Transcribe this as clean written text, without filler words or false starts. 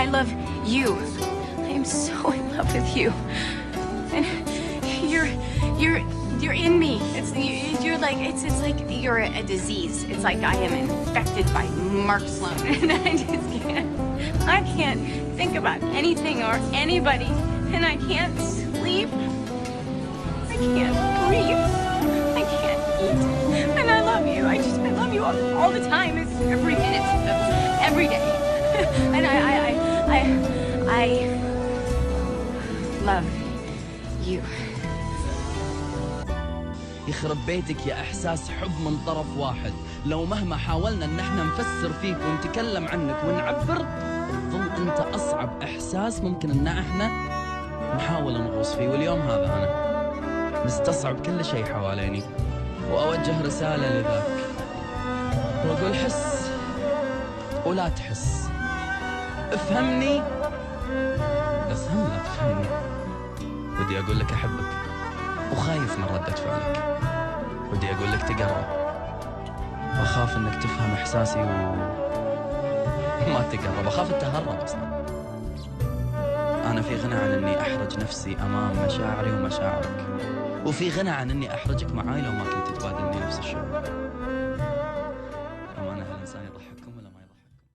I love you. I am so in love with you. And you're in me. You're like, it's like you're a disease. It's like I am infected by Mark Sloan. And I can't think about anything or anybody. And I can't sleep. I can't breathe. I can't eat. And I love you. I love you all the time. It's every minute of every day. And I love you. يخرب بيتك يا إحساس حب من طرف واحد. لو مهما حاولنا إن احنا نفسر فيك ونتكلم عنك ونعبر، تظل أنت أصعب إحساس ممكن إن احنا نحاول نغوص فيه. واليوم هذا أنا مستصعب كل شيء حواليني، وأوجه رسالة لذاك وأقول حس ولا تحس، افهمني بس هم لا تفهمني. ودي أقول لك أحبك وخايف من ردة فعلك. ودي أقول لك تقرب وأخاف إنك تفهم إحساسي وما تقرب. أخاف التهرب أصلا. أنا في غنى عن إني أحرج نفسي أمام مشاعري ومشاعرك، وفي غنى عن إني أحرجك معاي لو ما كنت تبادلني نفس الشعور.